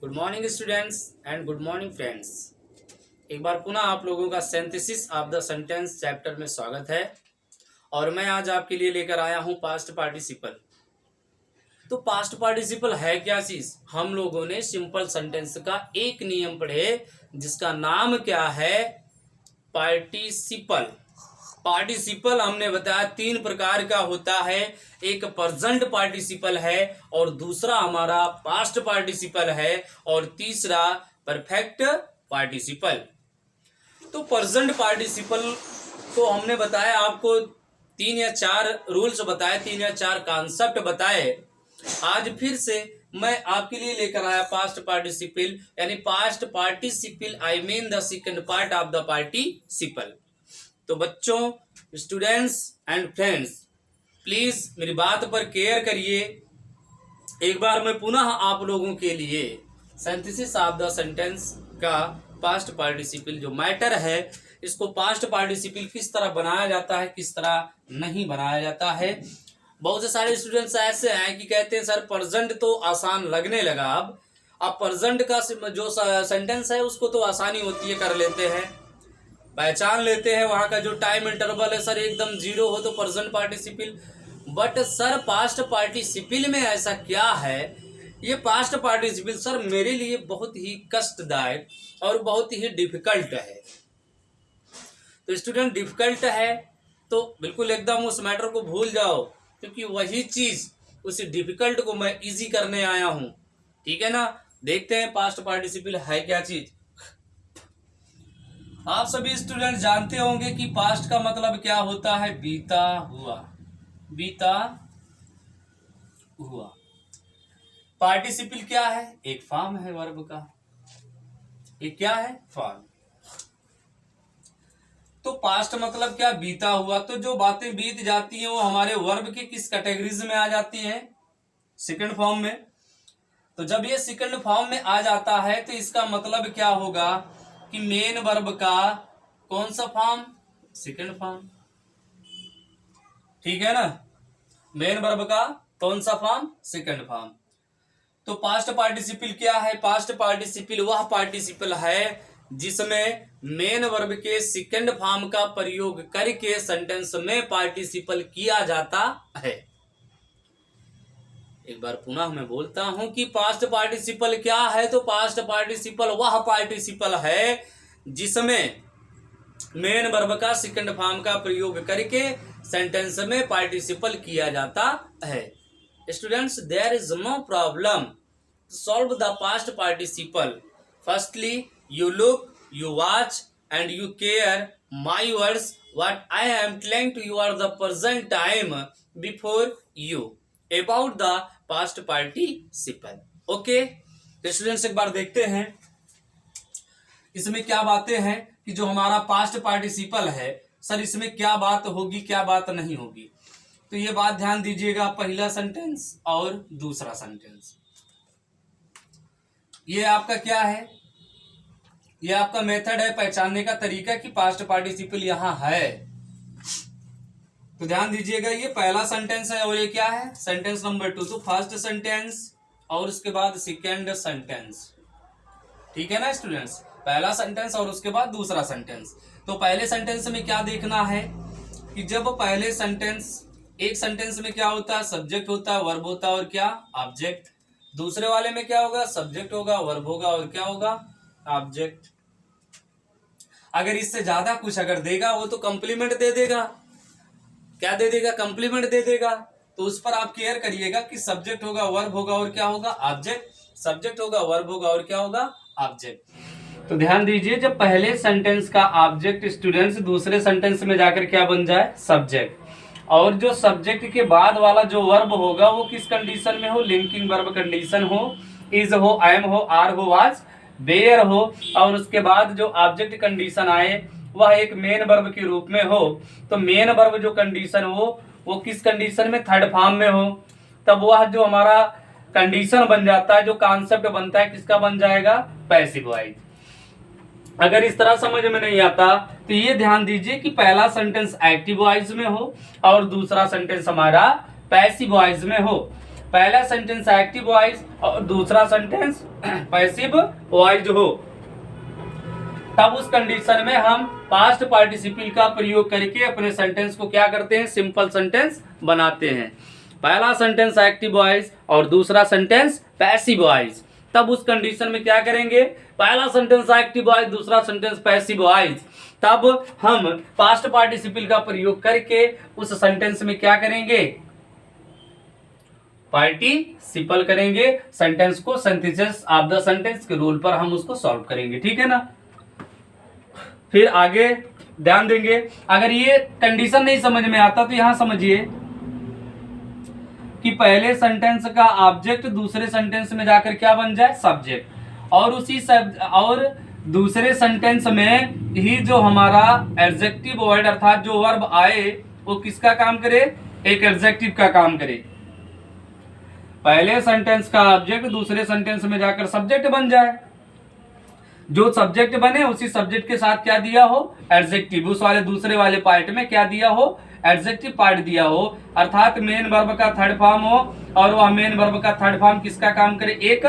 Good morning students and good morning friends. एक बार पुनः आप लोगों का synthesis of the sentence chapter में स्वागत है और मैं आज आपके लिए लेकर आया हूं पास्ट पार्टिसिपल। तो पास्ट पार्टिसिपल है क्या चीज? हम लोगों ने सिंपल सेंटेंस का एक नियम पढ़े जिसका नाम क्या है? पार्टिसिपल। पार्टिसिपल हमने बताया तीन प्रकार का होता है। एक प्रेजेंट पार्टिसिपल है और दूसरा हमारा पास्ट पार्टिसिपल है और तीसरा परफेक्ट पार्टिसिपल। तो प्रेजेंट पार्टिसिपल को हमने बताया, आपको 3 या 4 रूल्स बताए, 3 या 4 कॉन्सेप्ट बताए। आज फिर से मैं आपके लिए लेकर आया पास्ट पार्टिसिपल, यानी past participle I mean the second part of the participle. तो बच्चों, स्टूडेंट्स एंड फ्रेंड्स, प्लीज मेरी बात पर केयर करिए। एक बार मैं पुनः आप लोगों के लिए सिंथेसिस ऑफ द सेंटेंस का पास्ट पार्टिसिपल जो मैटर है, इसको पास्ट पार्टिसिपल किस तरह बनाया जाता है, किस तरह नहीं बनाया जाता है। बहुत से सारे स्टूडेंट्स ऐसे हैं कि कहते हैं सर प्रेजेंट तो आसान लगने लगा, अब प्रेजेंट का जो सेंटेंस है उसको तो आसानी होती है, कर लेते हैं, पहचान लेते हैं, वहां का जो टाइम इंटरवल है सर एकदम 0 हो तो present participle. But sir past participle में ऐसा क्या है? ये पास्ट पार्टिसिपल सर मेरे लिए बहुत ही कष्टदायक और बहुत ही डिफिकल्ट है। तो स्टूडेंट डिफिकल्ट है तो बिल्कुल एकदम उस मैटर को भूल जाओ, क्योंकि वही चीज उस डिफिकल्ट को मैं इजी करने आया हूं। ठीक है ना? देखते हैं पास्ट पार्टिसिपल है क्या चीज। आप सभी स्टूडेंट जानते होंगे कि पास्ट का मतलब क्या होता है? बीता हुआ, बीता हुआ। पार्टिसिपल क्या है? एक फॉर्म है वर्ब का। एक क्या है? फॉर्म। तो पास्ट मतलब क्या? बीता हुआ। तो जो बातें बीत जाती हैं वो हमारे वर्ब के किस कैटेगरीज में आ जाती हैं? सेकंड फॉर्म में। तो जब ये सेकंड फॉर्म में आ जाता है तो इसका मतलब क्या होगा कि मेन वर्ब का कौन सा फॉर्म? Second form. ठीक है ना? मेन वर्ब का कौन सा फॉर्म? Second form. तो पास्ट पार्टिसिपल क्या है? पास्ट पार्टिसिपल वह पार्टिसिपल है जिसमें मेन वर्ब के सेकंड फॉर्म का प्रयोग करके सेंटेंस में पार्टिसिपल किया जाता है। एक बार पुनः मैं बोलता हूं कि पास्ट पार्टिसिपल क्या है? तो पास्ट पार्टिसिपल वह पार्टिसिपल है जिसमें मेन वर्ब का सेकंड फॉर्म का प्रयोग करके सेंटेंस में पार्टिसिपल किया जाता है। Students, there is no problem solve the past participle. Firstly you look, you watch and you care my words what I am telling to you are the present time before you about the past participle. Okay, तो students एक बार देखते हैं इसमें क्या बातें हैं कि जो हमारा पास्ट पार्टिसिपल है सर इसमें क्या बात होगी, क्या बात नहीं होगी। तो ये बात ध्यान दीजिएगा, पहला सेंटेंस और दूसरा सेंटेंस। ये आपका क्या है? ये आपका मेथड है पहचानने का तरीका कि पास्ट पार्टिसिपल यहां है। तो ध्यान दीजिएगा, ये पहला सेंटेंस है और ये क्या है? Sentence number 2। तो फर्स्ट सेंटेंस और उसके बाद सेकेंड सेंटेंस। ठीक है ना स्टूडेंट्स? पहला सेंटेंस और उसके बाद दूसरा सेंटेंस। तो पहले सेंटेंस में क्या देखना है कि जब पहले सेंटेंस, एक सेंटेंस में क्या होता है? सब्जेक्ट होता है, वर्ब होता है और क्या? ऑब्जेक्ट। दूसरे वाले में क्या होगा? सब्जेक्ट होगा, वर्ब होगा और क्या होगा? ऑब्जेक्ट। अगर इससे ज्यादा कुछ अगर देगा वो तो कंप्लीमेंट दे देगा। क्या दे देगा? कंप्लीमेंट दे देगा। तो उस पर आप केयर करिएगा कि सब्जेक्ट होगा, वर्ब होगा और क्या होगा? ऑब्जेक्ट। सब्जेक्ट होगा, वर्ब होगा और क्या होगा? ऑब्जेक्ट। तो ध्यान दीजिए, जब पहले सेंटेंस का ऑब्जेक्ट स्टूडेंट्स दूसरे सेंटेंस में जाकर क्या बन जाए? सब्जेक्ट। और जो सब्जेक्ट के बाद वाला जो वर्ब होगा वो किस कंडीशन में हो? लिंकिंग वर्ब कंडीशन हो, इज हो, एम हो, आर हो, वाज, वेयर हो। और उसके बाद जो ऑब्जेक्ट कंडीशन आए वह एक मेन वर्ब के रूप में हो। तो मेन वर्ब जो कंडीशन हो वो किस कंडीशन में? थर्ड फॉर्म में हो। तब वह जो हमारा कंडीशन बन जाता है, जो कॉन्सेप्ट बनता है, किसका बन जाएगा? Passive voice. अगर इस तरह समझ में नहीं आता तो ये ध्यान दीजिए कि पहला सेंटेंस एक्टिव वॉइस में हो और दूसरा सेंटेंस हमारा पैसिव वॉइस में हो। पहला सेंटेंस एक्टिव वॉइस और दूसरा सेंटेंस पैसिव वॉइस हो, तब उस कंडीशन में हम पास्ट पार्टिसिपल का प्रयोग करके अपने सेंटेंस को क्या करते हैं, सिंपल सेंटेंस बनाते हैं। पहला सेंटेंस एक्टिव वॉइस और दूसरा सेंटेंस पैसिव वॉइस, तब उस कंडीशन में क्या करेंगे, पहला सेंटेंस एक्टिव वॉइस दूसरा सेंटेंस पैसिव वॉइस, तब हम पास्ट पार्टिसिपल का प्रयोग करके उस सेंटेंस में क्या करेंगे, पार्टिसिपल करेंगे। सेंटेंस को सिंथेसिस ऑफ द सेंटेंस के रूल पर हम उसको सॉल्व करेंगे, ठीक है ना। फिर आगे ध्यान देंगे, अगर ये कंडीशन नहीं समझ में आता तो यहां समझिए कि पहले सेंटेंस का ऑब्जेक्ट दूसरे सेंटेंस में जाकर क्या बन जाए, सब्जेक्ट, और दूसरे सेंटेंस में ही जो हमारा एडजेक्टिव वर्ड अर्थात जो वर्ब आए वो किसका काम करे, एक एडजेक्टिव का काम करे। पहले सेंटेंस का ऑब्जेक्ट दूसरे सेंटेंस में जाकर सब्जेक्ट बन जाए, जो सब्जेक्ट बने उसी सब्जेक्ट के साथ क्या दिया हो, एडजेक्टिव, उस वाले दूसरे वाले पार्ट में क्या दिया हो, एडजेक्टिव पार्ट दिया हो, अर्थात मेन वर्ब का थर्ड फॉर्म हो और वह मेन वर्ब का थर्ड फॉर्म किसका काम करे, एक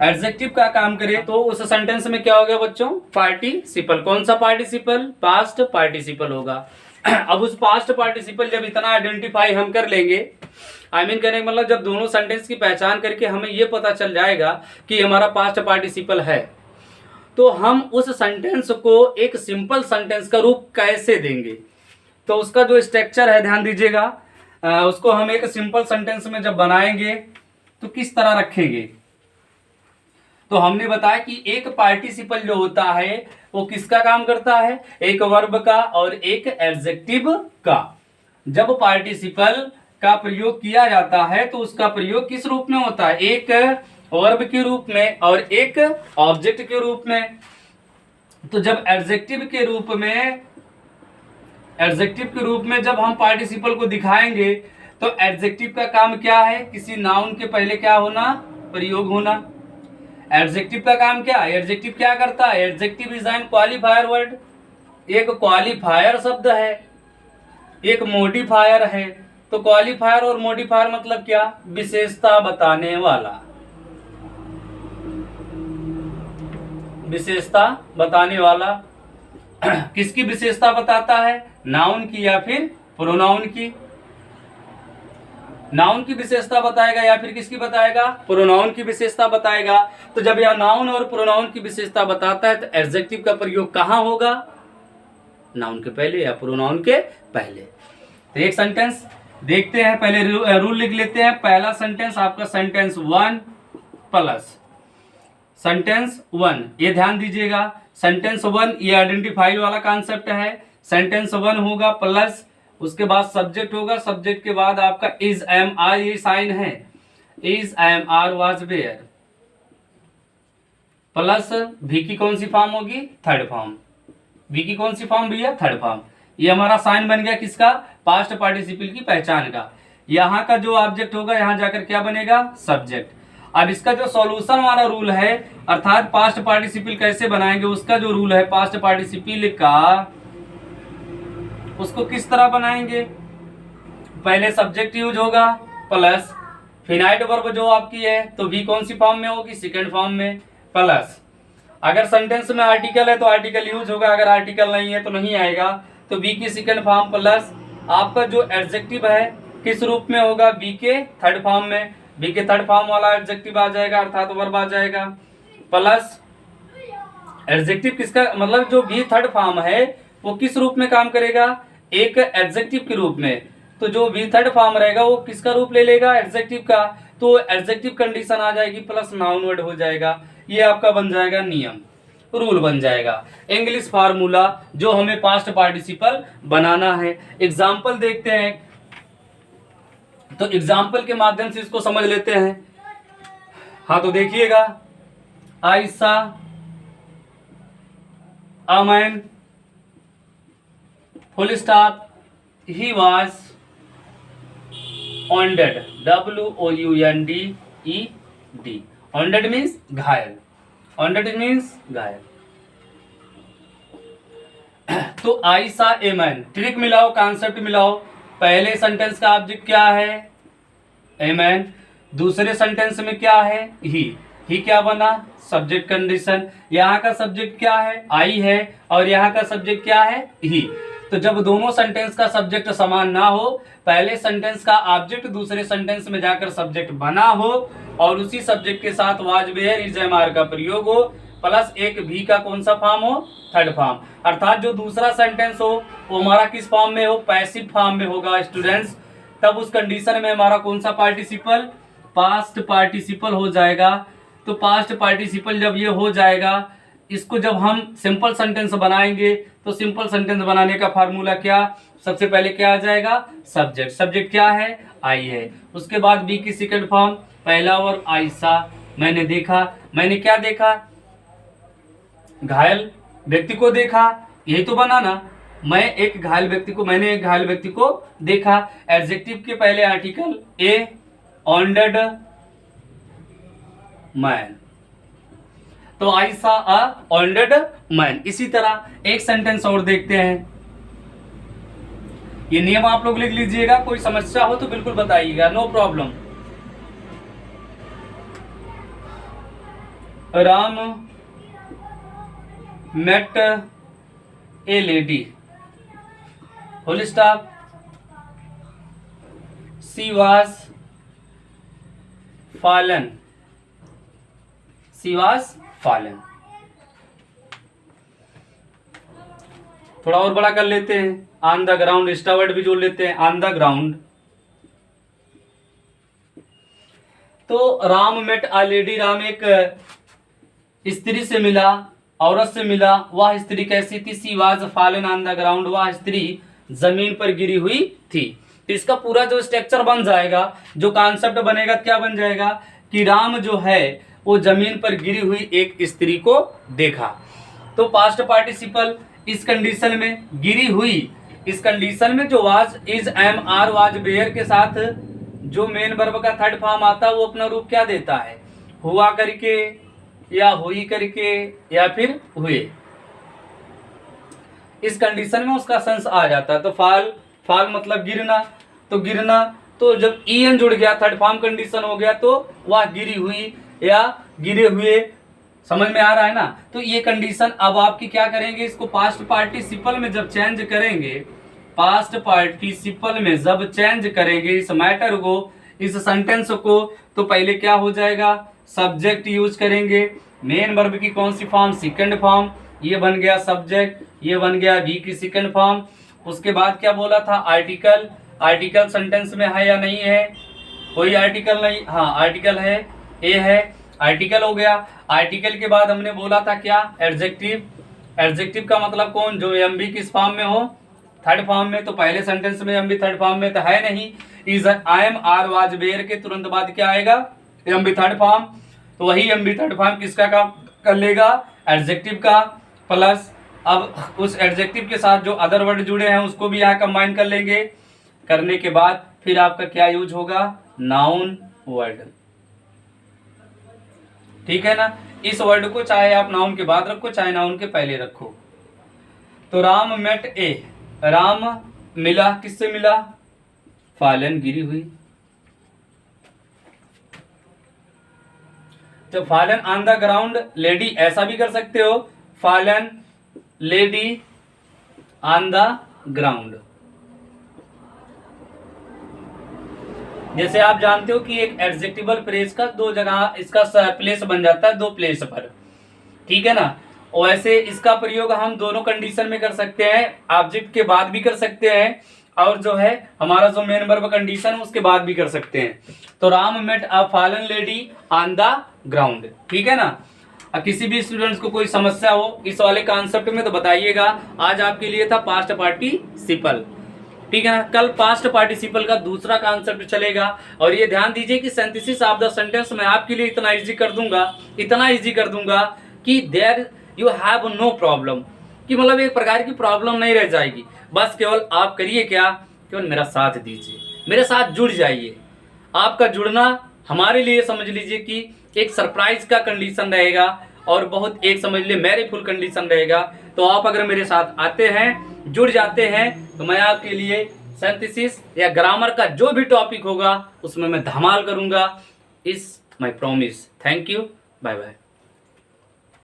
एडजेक्टिव का काम करे, तो उस सेंटेंस में क्या हो गया बच्चों, पार्टिसिपल। कौन सा पार्टिसिपल, पास्ट पार्टिसिपल होगा। अब उस पास्ट पार्टिसिपल जब इतना आइडेंटिफाई हम कर लेंगे, कहने का मतलब जब दोनों सेंटेंस की पहचान करके हमें ये पता चल जाएगा कि हमारा पास्ट पार्टिसिपल है, तो हम उस सेंटेंस को एक सिंपल सेंटेंस का रूप कैसे देंगे, तो उसका जो स्ट्रक्चर है ध्यान दीजिएगा, उसको हम एक सिंपल सेंटेंस में जब बनाएंगे तो किस तरह रखेंगे। तो हमने बताया कि एक पार्टिसिपल जो होता है वो किसका काम करता है, एक वर्ब का और एक एडजेक्टिव का। जब पार्टिसिपल का प्रयोग किया जाता है तो उसका प्रयोग किस रूप में होता है, एक वर्ब के रूप में और एक ऑब्जेक्ट के रूप में। तो जब एडजेक्टिव के रूप में जब हम पार्टिसिपल को दिखाएंगे तो एडजेक्टिव का काम क्या है, किसी नाउन के पहले क्या होना, प्रयोग होना। एडजेक्टिव का काम क्या है, एडजेक्टिव क्या करता है, adjective is an qualifier word, एक क्वालिफायर शब्द है, एक मॉडिफायर है। तो क्वालिफायर और मॉडिफायर मतलब क्या, विशेषता बताने वाला, विशेषता बताने वाला। किसकी विशेषता बताता है, नाउन की या फिर प्रोनाउन की। नाउन की विशेषता बताएगा या फिर किसकी बताएगा, प्रोनाउन की विशेषता बताएगा। तो जब यह नाउन और प्रोनाउन की विशेषता बताता है तो एडजेक्टिव का प्रयोग कहां होगा, नाउन के पहले या प्रोनाउन के पहले। तो एक सेंटेंस देखते हैं, पहले रूल लिख लेते हैं। पहला सेंटेंस आपका सेंटेंस 1 प्लस सेंटेंस 1, ये ध्यान दीजिएगा, सेंटेंस 1 ये आइडेंटिफाई वाला कॉन्सेप्ट है। सेंटेंस 1 होगा प्लस, उसके बाद सब्जेक्ट होगा, सब्जेक्ट के बाद आपका इज एम आर, ये साइन है, is am are was were, plus V की कौन सी फॉर्म होगी, थर्ड फॉर्म। भी की कौन सी फॉर्म भैया, थर्ड फॉर्म। ये हमारा साइन बन गया किसका, पास्ट पार्टिसिपल की पहचान का। यहाँ का जो ऑब्जेक्ट होगा यहाँ जाकर क्या बनेगा, सब्जेक्ट। अब इसका जो सॉल्यूशन वाला रूल है, अर्थात पास्ट पार्टिसिपल कैसे बनाएंगे उसका जो रूल है पास्ट पार्टिसिपल का, उसको किस तरह बनाएंगे, पहले सब्जेक्ट यूज होगा प्लस फिनाइट वर्ब जो आपकी है तो भी कौन सी फॉर्म में होगी, सेकंड फॉर्म में, प्लस अगर सेंटेंस में आर्टिकल है तो आर्टिकल यूज होगा, अगर आर्टिकल नहीं है तो नहीं आएगा, तो बी की सेकंड फॉर्म प्लस आपका जो एडजेक्टिव है किस रूप में होगा, बी के थर्ड फॉर्म में, बी के थर्ड फॉर्म वाला एडजेक्टिव आ जाएगा अर्थात वर्ब आ जाएगा, प्लस एडजेक्टिव किसका मतलब जो बी थर्ड फॉर्म है वो किस रूप में काम करेगा, एक एडजेक्टिव के रूप में। तो जो बी थर्ड फॉर्म रहेगा वो किसका रूप ले लेगा, एडजेक्टिव का। तो एडजेक्टिव कंडीशन आ जाएगी प्लस नाउन वर्ड हो जाएगा। ये आपका बन जाएगा नियम, रूल बन जाएगा, इंग्लिश फार्मूला जो हमें पास्ट पार्टिसिपल बनाना है। एग्जाम्पल देखते हैं, तो एग्जाम्पल के माध्यम से इसको समझ लेते हैं। हाँ तो देखिएगा, Ayesha, a man, full stop, he was wounded, wounded, wounded means घायल, wounded means घायल। तो आयशा ए मैन, ट्रिक मिलाओ, कॉन्सेप्ट मिलाओ। पहले सेंटेंस का ऑब्जेक्ट क्या है, ए मैन, दूसरे सेंटेंस में क्या है, ही क्या बना, सब्जेक्ट कंडीशन। यहाँ का सब्जेक्ट क्या है, आई है, और यहाँ का सब्जेक्ट क्या है, ही। तो जब दोनों सेंटेंस का सब्जेक्ट समान ना हो, पहले सेंटेंस का ऑब्जेक्ट दूसरे सेंटेंस में जाकर सब्जेक्ट बना हो, और उसी सब्जेक्ट के साथ was were is am are का प्रयोग हो, प्लस एक भी का कौन सा फॉर्म हो, थर्ड फॉर्म। अर्थात जो दूसरा सेंटेंस हो वो हमारा किस फॉर्म में हो, पैसिव फॉर्म में होगा स्टूडेंट्स। तब उस कंडीशन में हमारा कौन सा पार्टिसिपल, पास्ट पार्टिसिपल हो जाएगा। तो पास्ट पार्टिसिपल जब ये हो जाएगा, इसको जब हम सिंपल सेंटेंस बनाएंगे तो सिंपल सेंटेंस बनाने का फार्मूला क्या, सबसे पहले क्या आ जाएगा, सब्जेक्ट। सब्जेक्ट क्या है, आई है। उसके बाद बी की सेकंड फॉर्म, पहला वर्ब आयशा, मैंने देखा। मैंने क्या देखा, घायल व्यक्ति को देखा, यही तो बना ना। मैंने एक घायल व्यक्ति को देखा। एडजेक्टिव के पहले आर्टिकल ए, ऑनडेड मैन, तो आई सा अ ऑनडेड मैन। इसी तरह एक सेंटेंस और देखते हैं। ये नियम आप लोग लिख लीजिएगा, कोई समस्या हो तो बिल्कुल बताइएगा, no problem. Ram met a lady, full stop, she was fallen, थोड़ा और बड़ा कर लेते हैं, on the ground, extra word भी जोड़ लेते हैं, ऑन द ग्राउंड। तो राम मेट आ लेडी, राम एक स्त्री से मिला, औरत से मिला। वह स्त्री कैसी थी, she was fallen on the ground, वह स्त्री जमीन पर गिरी हुई थी। तो इसका पूरा जो स्ट्रक्चर बन जाएगा, जो कॉन्सेप्ट बनेगा, क्या बन जाएगा कि राम जो है वो जमीन पर गिरी हुई एक स्त्री को देखा। तो पास्ट पार्टिसिपल इस कंडीशन में, गिरी हुई इस कंडीशन में जो was is am are was were के साथ जो मेन वर्ब का थर्ड फॉर्म आता है वो अपना रूप क्या देता है, हुआ करके या हुई करके या फिर हुए। इस कंडीशन में उसका सेंस आ जाता है। तो फाल मतलब गिरना, तो गिरना, तो जब en जुड़ गया थर्ड फॉर्म कंडीशन हो गया तो वह गिरी हुई या गिरे हुए, समझ में आ रहा है ना। तो ये कंडीशन अब आपकी क्या करेंगे, इसको पास्ट पार्टिसिपल में जब चेंज करेंगे, पास्ट पार्टिसिपल में जब चेंज करेंगे इस मैटर को, इस सेंटेंस को, तो पहले क्या हो जाएगा, सब्जेक्ट यूज करेंगे। मेन वर्ब की कौन सी फॉर्म, सेकंड फॉर्म, ये बन गया सब्जेक्ट, ये बन गया बी की सेकंड फॉर्म। उसके बाद क्या बोला था, आर्टिकल। आर्टिकल सेंटेंस में है या नहीं है, कोई आर्टिकल नहीं, हाँ आर्टिकल है, ए है, आर्टिकल हो गया। आर्टिकल के बाद हमने बोला था क्या, एडजेक्टिव। एडजेक्टिव का मतलब कौन, जो एम बी किस फॉर्म में हो, थर्ड फॉर्म में। तो पहले सेंटेंस में एम बी थर्ड फॉर्म में तो है नहीं, is I am are was were के तुरंत बाद क्या आएगा, एम बी थर्ड फॉर्म। तो वही एम बी थर्ड फॉर्म किसका काम कर लेगा, एडजेक्टिव का। प्लस अब उस एडजेक्टिव के साथ जो अदर वर्ड जुड़े हैं उसको भी यहाँ कंबाइन कर लेंगे। करने के बाद फिर आपका क्या यूज होगा, नाउन वर्ड, ठीक है ना। इस वर्ड को चाहे आप नाउन के बाद रखो चाहे नाउन के पहले रखो। तो राम मेट ए, राम मिला, किससे मिला, फॉलन, गिरी हुई। तो fallen on the ground lady, ऐसा भी कर सकते हो, fallen lady on the ground. जैसे आप जानते हो कि एक एडजेक्टिवल फ्रेज का दो जगह इसका प्लेस बन जाता है, दो प्लेस पर, ठीक है ना। और वैसे इसका प्रयोग हम दोनों कंडीशन में कर सकते हैं, ऑब्जेक्ट के बाद भी कर सकते हैं और जो है हमारा जो मेन वर्ब कंडीशन है उसके बाद भी कर सकते हैं। तो Ram met a fallen lady on the ground, ठीक है ना। अब किसी भी स्टूडेंट्स को कोई समस्या हो इस वाले कॉन्सेप्ट में तो बताइएगा। आज आपके लिए था पास्ट पार्टिसिपल, ठीक है ना। कल पास्ट पार्टिसिपल का दूसरा कॉन्सेप्ट चलेगा। और ये ध्यान दीजिए कि सिंथेसिस ऑफ द सेंटेंस मैं आपके लिए इतना इजी कर दूंगा कि there you have no problem, कि मतलब एक प्रकार की प्रॉब्लम नहीं रह जाएगी। बस केवल आप करिए क्या, केवल मेरा साथ दीजिए, मेरे साथ जुड़ जाइए। आपका जुड़ना हमारे लिए समझ लीजिए कि एक सरप्राइज का कंडीशन रहेगा और बहुत एक समझ लीजिए मैरीफुल कंडीशन रहेगा। तो आप अगर मेरे साथ आते हैं, जुड़ जाते हैं, तो मैं आपके लिए सिंथेसिस या ग्रामर का जो भी टॉपिक होगा उसमें मैं धमाल करूंगा। Is my promise. Thank you, bye bye.